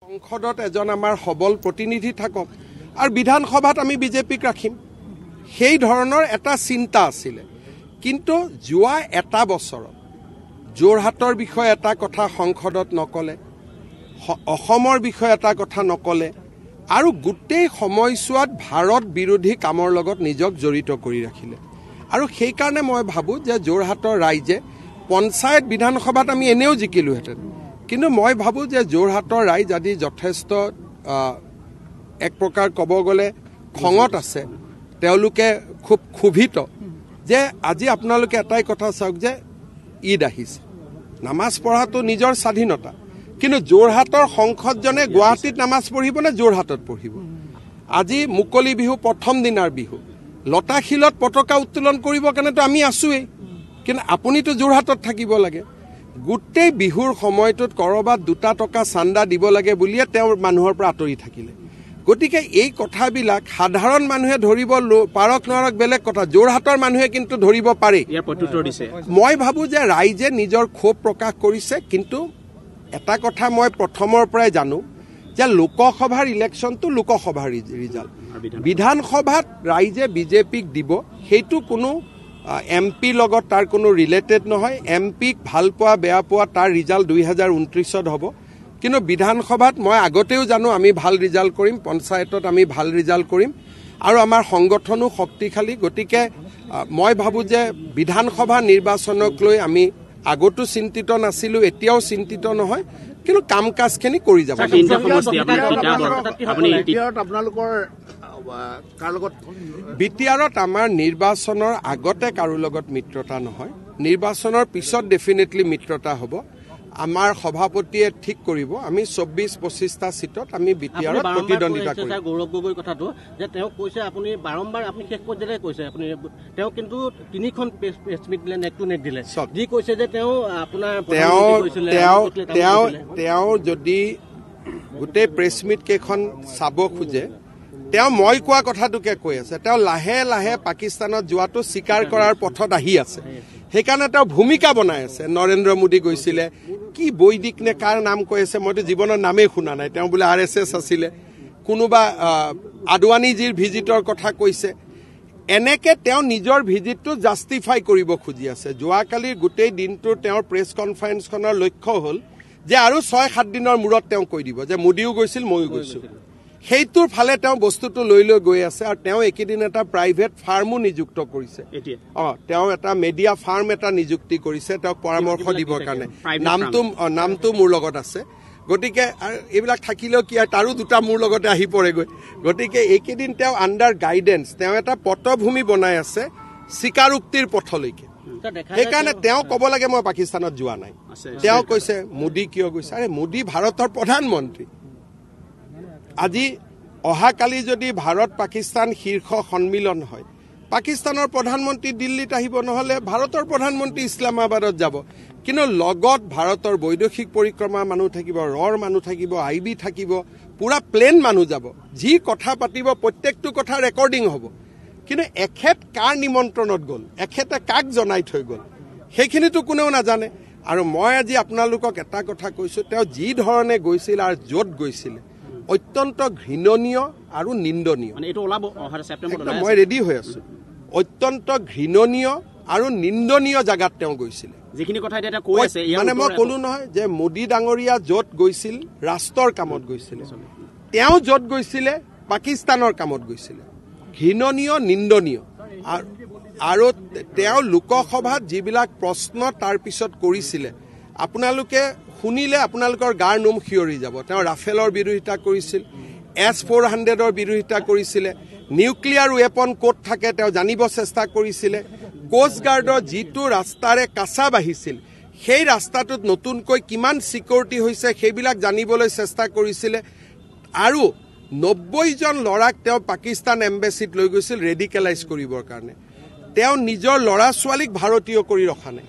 সংসদত এজন আমাৰ সবল প্ৰতিনিধি থাকক আৰু বিধানসভাত আমি বিজেপিক ৰাখিম সেই ধৰণৰ এটা চিন্তা আছিল কিন্তু যোৱা এটা বছৰত যোৰহাটৰ বিষয়ে এটা কথা সংসদত নকলে অসমৰ বিষয়ে এটা কথা নকলে আৰু গোটেই সময়ছোৱাত ভাৰত বিৰোধী কামৰ লগত নিজক জড়িত কৰি ৰাখিলে আৰু সেই কাৰণে মই ভাবো যে যোৰহাটৰ ৰাইজে পঞ্চায়ত বিধানসভাত আমি এনেও জিকিলোহেঁতেন কিন্তু মই ভাবো যে যোৰহাটৰ ৰাইজ আজি যথেষ্ট এক প্ৰকাৰ ক'ব গ'লে খঙত আছে তেওঁলোকে খুব ক্ষোভিত যে আজি আপোনালোকে এটাই কথা চাওক যে ঈদ আহিছে নামাজ পঢ়াটো নিজৰ স্বাধীনতা কিন্তু যোৰহাটৰ সংসদজনে গুৱাহাটীত নামাজ পঢ়িব নে যোৰহাটত পঢ়িব আজি মুকলি বিহু প্ৰথম দিনাৰ বিহু লতাশিলত পতাকা উত্তোলন কৰিব কাৰণেতো আমি আছোৱেই কিন্তু আপুনিতো যোৰহাটত থাকিব লাগে গোটেই বিহুৰ সময়টোত কৰবাত 2 টকা চান্দা দিব লাগে বুলিয়ে তেওঁ মানুহৰ পৰা আঁতৰি থাকিলে গতিকে এই কথাবিলাক সাধাৰণ মানুহে ধৰিব পাৰক নৰক বেলেগ কথা যোৰহাটৰ মানুহে কিন্তু ধৰিব পাৰে ইয়াৰ প্ৰত্যুত্তৰ দিছে মই ভাবো যে ৰাইজে নিজৰ ক্ষোভ প্ৰকাশ কৰিছে কিন্তু এটা কথা মই প্ৰথমৰ পৰাই জানো যে লোকসভাৰ ইলেকশ্যনটো লোকসভাৰ ৰিজাল্ট বিধানসভাত ৰাইজে বিজেপিক দিব সেইটো কোনো এমপি লগত তাৰ কোনো ৰিলেটেড নহয় এমপিক ভাল পোৱা বেয়া পোৱা তাৰ ৰিজাল্ট 2029ত হ'ব কিন্তু বিধানসভাত মই আগতেও জানো আমি ভাল ৰিজাল্ট কৰিম পঞ্চায়তত আমি ভাল ৰিজাল্ট কৰিম আৰু আমাৰ সংগঠনো শক্তিশালী গতিকে মই ভাবো যে বিধানসভা নিৰ্বাচনক লৈ আমি আগতো চিন্তিত নাছিলো এতিয়াও চিন্তিত নহয় কিন্তু কাম কাজখিনি কৰি যাব বিটিআৰত আমাৰ নিৰ্বাচনৰ আগতে কাৰো লগত মিত্ৰতা নহয় নিৰ্বাচনৰ পিছত ডেফিনেটলি মিত্ৰতা হ'ব আমাৰ সভাপতিয়ে ঠিক কৰিব আমি 24-25টা সিটত আমি বিটিআৰত প্ৰতিদ্বন্দ্বিতা কৰিম গৌৰৱ গগৈৰ কথাটো যে তেওঁ কৈছে আপুনি বাৰম্বাৰ আপুনি শেষ পৰ্যায়লৈ কৈছে আপুনি তেওঁ কিন্তু 3খন প্ৰেছ মিট দিলে নেক টু নেক দিলে যি কৈছে যে তেওঁ আপোনাৰ তেওঁ যদি গোটেই প্ৰেছ মিট কেইখন চাব খোজে তেওঁ মই কোৱা কথাটোকে কৈ আছে তেওঁ লাহে লাহে পাকিস্তানত যোৱাটো স্বীকাৰ কৰাৰ পথত আহি আছে সেইকাৰণে তেওঁ ভূমিকা বনাই আছে নৰেন্দ্ৰ মোদী গৈছিলে কি বৈদিক নে কাৰ নাম কৈ আছে মইতো জীৱনৰ নামেই শুনা নাই তেওঁ বোলে RSS আছিলে কোনোবা আদৱানীজীৰ ভিজিটৰ কথা কৈছে এনেকে তেওঁ নিজৰ ভিজিটটো জাষ্টিফাই কৰিব খুজি আছে যোৱাকালিৰ গোটেই দিনটো তেওঁৰ প্ৰেছ কনফাৰেন্সখনৰ লক্ষ্য হ'ল যে আৰু 6-7 দিনৰ মূৰত তেওঁ কৈ দিব যে মোদীও গৈছিল ময়ো গৈছো সেইটোৰ ফালে তেওঁ বস্তুটো লৈ গৈ আছে আৰু তেওঁ একেদিন এটা প্ৰাইভেট ফাৰ্মো নিযুক্ত কৰিছে তেওঁ এটা মিডিয়া ফাৰ্ম এটা নিযুক্তি কৰিছে তেওঁক পৰামৰ্শ দিবৰ কাৰণে নামটো মোৰ লগত আছে গতিকে এইবিলাক থাকিলেও কি তাৰো 2টা মোৰ লগতে আহি পৰেগৈ গতিকে এইকেইদিন তেওঁ আণ্ডাৰ গাইডেন্স তেওঁ এটা পটভূমি বনাই আছে স্বীকাৰোক্তিৰ পথলৈকে সেইকাৰণে তেওঁ ক'ব লাগে মই পাকিস্তানত যোৱা নাই তেওঁ কৈছে মোদী কিয় গৈছে আৰে মোদী ভাৰতৰ প্ৰধানমন্ত্ৰী আজি অহাকালি যদি ভাৰত পাকিস্তান শীৰ্ষ সন্মিলন হয় পাকিস্তানৰ প্ৰধানমন্ত্ৰী দিল্লীত আহিব নহলে ভাৰতৰ প্ৰধানমন্ত্ৰী ইছলামাবাদত যাব কিন্তু লগত ভাৰতৰ বৈদেশিক পৰিক্ৰমা মানুহ থাকিব ৰৰ মানুহ থাকিব IB থাকিব পুৰা প্লেন মানুহ যাব যি কথা পাতিব প্ৰত্যেকটো কথা ৰেকৰ্ডিং হ'ব কিন্তু এখেত কাৰ নিমন্ত্ৰণত গ'ল এখেতে কাক জনাই থৈ গ'ল সেইখিনিতো কোনেও নাজানে আৰু মই আজি আপোনালোকক এটা কথা কৈছো তেওঁ যি ধৰণে গৈছিল আৰু য'ত গৈছিল অত্যন্ত ঘৃণনীয় আৰু নিন্দনীয় মই ৰেডি হৈ আছো অত্যন্ত ঘৃণনীয় আৰু নিন্দনীয় জাগাত তেওঁ গৈছিল যিখিনি কথা এতিয়া কৈ আছে মানে মই ক'লো নহয় যে মোদী ডাঙৰীয়া য'ত গৈছিল ৰাষ্ট্ৰৰ কামত গৈছিল তেওঁ য'ত গৈছিলে পাকিস্তানৰ কামত গৈছিল ঘৃণনীয় নিন্দনীয় আৰু তেওঁ লোকসভাত যিবিলাক প্ৰশ্ন তাৰ পিছত কৰিছিলে আপোনালোকে শুনিলে আপোনালোকৰ গাৰ নোম শিয়ৰি যাব তেওঁ ৰাফেলৰ বিৰোধিতা কৰিছিল S-400ৰ বিৰোধিতা কৰিছিলে নিউক্লিয়াৰ ৱেপন ক'ত থাকে তেওঁ জানিব চেষ্টা কৰিছিলে কোষ্ট গাৰ্ডৰ যিটো ৰাস্তাৰে কাছা বাহিছিল সেই ৰাস্তাটোত নতুনকৈ কিমান সিকিউৰিটি হৈছে সেইবিলাক জানিবলৈ চেষ্টা কৰিছিলে আৰু 90 জন ল'ৰাক তেওঁ পাকিস্তান এম্বেছিত লৈ গৈছিল ৰেডিকেলাইজ কৰিবৰ কাৰণে তেওঁ নিজৰ ল'ৰা ছোৱালীক ভাৰতীয় কৰি ৰখা নাই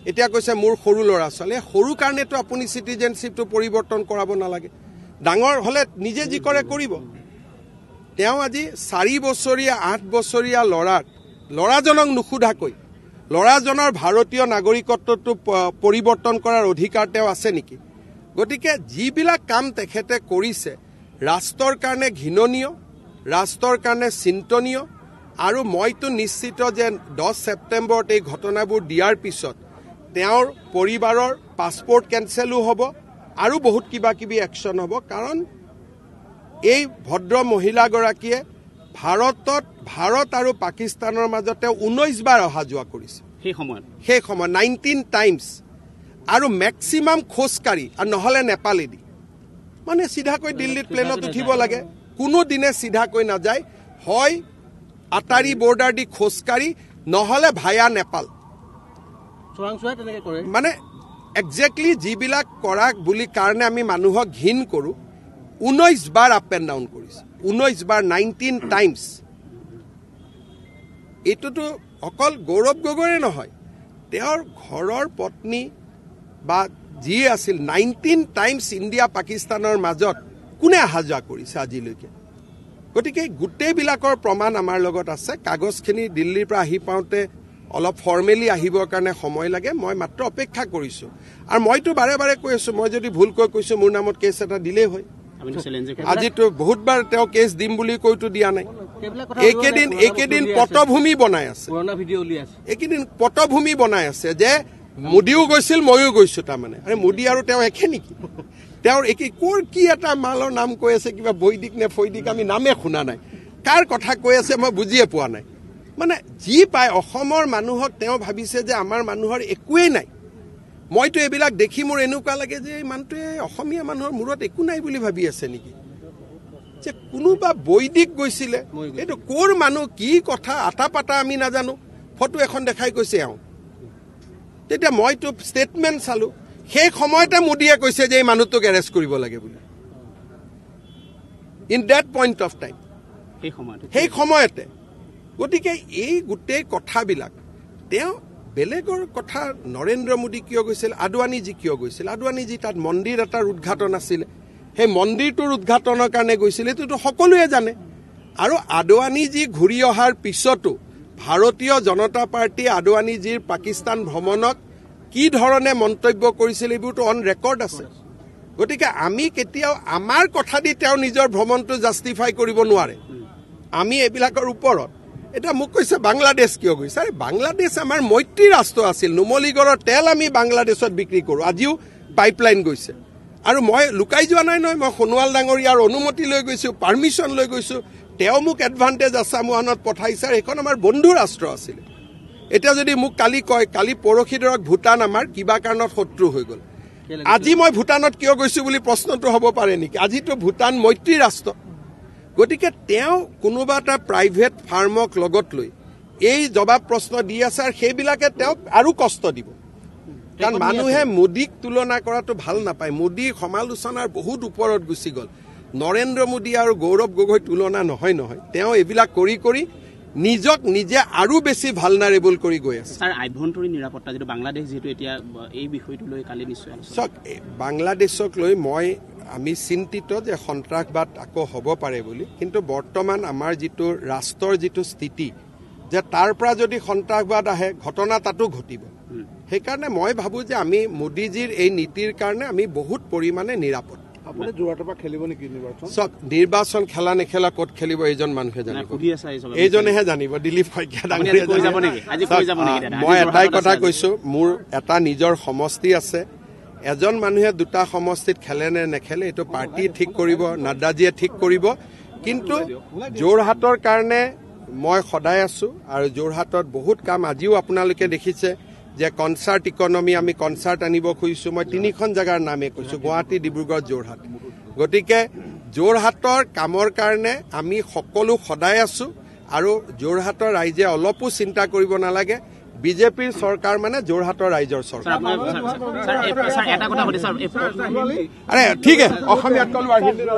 এতিয়া কৈছে মোৰ সৰু ল'ৰা ছোৱালী সৰু কাৰণেতো আপুনি সিটিজেনশিপটো পৰিৱৰ্তন কৰাব নালাগে ডাঙৰ হলে নিজে যি কৰে কৰিব তেওঁ আজি 4 বছৰীয়া 8 বছৰীয়া ল'ৰাজনক নুখুধাকৈ ল'ৰাজনৰ ভাৰতীয় নাগৰিকত্বটো পৰিৱৰ্তন কৰাৰ অধিকাৰ তেওঁ আছে নেকি গতিকে যিবিলাক কাম তেখেতে কৰিছে ৰাষ্ট্ৰৰ কাৰণে ঘৃণনীয়, ৰাষ্ট্ৰৰ কাৰণে চিন্তনীয়। আৰু মইতো নিশ্চিত যে 10 ছেপ্টেম্বৰত এই ঘটনাবোৰ দিয়াৰ পিছত তেওঁৰ পৰিবাৰৰ পাছপোৰ্ট কেঞ্চেলো হ'ব আৰু বহুত কিবা কিবি একশ্যন হ'ব। কাৰণ এই ভদ্ৰ মহিলাগৰাকীয়ে ভাৰত আৰু পাকিস্তানৰ মাজতে 19 বাৰ অহা যোৱা কৰিছে সেই সময়ত 19 টাইমছ, আৰু মেক্সিমাম খোজকাঢ়ি আৰু নহ'লে নেপালেদি, মানে চিধাকৈ দিল্লীত প্লেনত উঠিব লাগে, কোনো দিনে চিধাকৈ নাযায়, হয় আটাৰী বৰ্ডাৰ দি খোজকাঢ়ি নহ'লে ভায়া নেপাল। মানে একজেক্টলি যিবিলাক কৰা বুলি কাৰণে আমি মানুহক ঘিণ কৰোঁ, 19 বাৰ আপ এণ্ড ডাউন কৰিছে, 19 বাৰ 19 টাইমছ। এইটোতো অকল গৌৰৱ গগৈৰে নহয়, তেওঁৰ ঘৰৰ পত্নী বা যি আছিল 19 টাইমছ ইণ্ডিয়া পাকিস্তানৰ মাজত কোনে অহা যোৱা কৰিছে আজিলৈকে। গতিকে গোটেইবিলাকৰ প্ৰমাণ আমাৰ লগত আছে। কাগজখিনি দিল্লীৰ পৰা আহি পাওঁতে অলপ ফৰ্মেলি আহিবৰ কাৰণে সময় লাগে, মই মাত্ৰ অপেক্ষা কৰিছোঁ। আৰু মইতো বাৰে বাৰে কৈ আছোঁ, মই যদি ভুলকৈ কৈছোঁ মোৰ নামত কেছ এটা দিলেই হয়। আজিতো বহুতবাৰ তেওঁ কেছ দিম বুলি কৈতো দিয়া নাই। এইকেইদিন পটভূমি বনাই আছে, এইকেইদিন পটভূমি বনাই আছে যে মোদীও গৈছিল ময়ো গৈছোঁ। তাৰমানে আৰে মোদী আৰু তেওঁ একে নেকি? তেওঁৰ ক'ৰ কি এটা মালৰ নাম কৈ আছে, কিবা বৈদিক নে ফৈদিক, আমি নামে শুনা নাই। কাৰ কথা কৈ আছে মই বুজিয়ে পোৱা নাই। মানে যি পায় অসমৰ মানুহক তেওঁ ভাবিছে যে আমাৰ মানুহৰ একোৱেই নাই। মইতো এইবিলাক দেখি মোৰ এনেকুৱা লাগে যে এই মানুহটোৱে অসমীয়া মানুহৰ মূৰত একো নাই বুলি ভাবি আছে নেকি? যে কোনোবা বৈদিক গৈছিলে, এইটো ক'ৰ মানুহ, কি কথা আটা পাতা আমি নাজানো। ফটো এখন দেখাই কৈছে এওঁ, তেতিয়া মইতো ষ্টেটমেণ্ট চালোঁ, সেই সময়তে মোদীয়ে কৈছে যে এই মানুহটোক এৰেষ্ট কৰিব লাগে বুলি। In that point of time, সেই সময়তে। গতিকে এই গোটেই কথাবিলাক তেওঁ বেলেগৰ কথা, নৰেন্দ্ৰ মোদী কিয় গৈছিল, আদৱানীজী কিয় গৈছিল, আদৱানীজী তাত মন্দিৰ এটাৰ উদ্ঘাটন আছিলে, সেই মন্দিৰটোৰ উদ্ঘাটনৰ কাৰণে গৈছিল, এইটোতো সকলোৱে জানে। আৰু আদৱানীজী ঘূৰি অহাৰ পিছতো ভাৰতীয় জনতা পাৰ্টীয়ে আদৱানীজীৰ পাকিস্তান ভ্ৰমণক কি ধৰণে মন্তব্য কৰিছিল এইবোৰতো অন ৰেকৰ্ড আছে। গতিকে আমি কেতিয়াও আমাৰ কথা দি তেওঁ নিজৰ ভ্ৰমণটো জাষ্টিফাই কৰিব নোৱাৰে। আমি এইবিলাকৰ ওপৰত। এতিয়া মোক কৈছে বাংলাদেশ কিয় গৈছে? আৰে বাংলাদেশ আমাৰ মৈত্ৰী ৰাষ্ট্ৰ আছিল, নুমলীগড়ৰ তেল আমি বাংলাদেশত বিক্ৰী কৰোঁ, আজিও পাইপলাইন গৈছে। আৰু মই লুকাই যোৱা নাই নহয়, মই সোণোৱাল ডাঙৰীয়াৰ অনুমতি লৈ গৈছোঁ, পাৰ্মিশ্যন লৈ গৈছোঁ, তেওঁ মোক এডভান্টেজ আছামোহানত পঠাইছে, আৰু এইখন আমাৰ বন্ধু ৰাষ্ট্ৰ আছিলে। এতিয়া যদি মোক কালি কয়, কালি পৰহি ধৰক ভূটান আমাৰ কিবা কাৰণত শত্ৰু হৈ গ'ল, আজি মই ভূটানত কিয় গৈছোঁ বুলি প্ৰশ্নটো হ'ব পাৰে নেকি? আজিতো ভূটান মৈত্ৰী ৰাষ্ট্ৰ। গতিকে তেওঁ কোনোবা এটা প্ৰাইভেট ফাৰ্মক লগত লৈ এই জবাব প্ৰশ্ন দি আছে, আৰু সেইবিলাকে তেওঁক আৰু কষ্ট দিব। কাৰণ মানুহে মোদীক তুলনা কৰাটো ভাল নাপায়। মোদীৰ সমালোচনাৰ বহুত ওপৰত গুচি গ'ল। নৰেন্দ্ৰ মোদী আৰু গৌৰৱ গগৈ তুলনা নহয়। তেওঁ এইবিলাক কৰি কৰি নিজক নিজে আৰু বেছি ভালনাৰেবল কৰি গৈ আছে। আভ্যন্তৰীণ নিৰাপত্তা যিটো বাংলাদেশ, যিহেতু এতিয়া এই বিষয়টো লৈ কালি নিশ্চয় চাওক, বাংলাদেশক লৈ আমি চিন্তিত যে সন্ত্ৰাসবাদ আকৌ হ'ব পাৰে বুলি। কিন্তু বৰ্তমান আমাৰ যিটো ৰাষ্ট্ৰৰ যিটো স্থিতি, যে তাৰ পৰা যদি সন্ত্ৰাসবাদ আহে ঘটনা তাতো ঘটিব। সেইকাৰণে মই ভাবোঁ যে আমি মোদীজীৰ এই নীতিৰ কাৰণে আমি বহুত পৰিমাণে নিৰাপদ। আপুনি যোৰহাটৰ পৰা খেলিব নেকি নিৰ্বাচন? চাওক, নিৰ্বাচন খেলা নেখেলা ক'ত খেলিব এইজন মানুহে জানিব, এইজনেহে জানিব, দিলীপ শইকীয়া ডাঙৰীয়া। মই এটাই কথা কৈছোঁ, মোৰ এটা নিজৰ সমষ্টি আছে। এজন মানুহে দুটা সমষ্টিত খেলে নে নেখেলে এইটো পাৰ্টীয়ে ঠিক কৰিব, নাড্ডাজীয়ে ঠিক কৰিব। কিন্তু যোৰহাটৰ কাৰণে মই সদায় আছোঁ, আৰু যোৰহাটত বহুত কাম আজিও আপোনালোকে দেখিছে যে কনচাৰ্ট ইকনমি, আমি কনচাৰ্ট আনিব খুজিছোঁ। মই 3খন জেগাৰ নামে কৈছোঁ, গুৱাহাটী, ডিব্ৰুগড়, যোৰহাট। গতিকে যোৰহাটৰ কামৰ কাৰণে আমি সকলো সদায় আছোঁ, আৰু যোৰহাটৰ ৰাইজে অলপো চিন্তা কৰিব নালাগে। বিজেপিৰ চৰকাৰ মানে যোৰহাটৰ ৰাইজৰ চৰকাৰ। আৰে ঠিক আছে, অসমীয়াত ক'লো আৰু হিন্দীত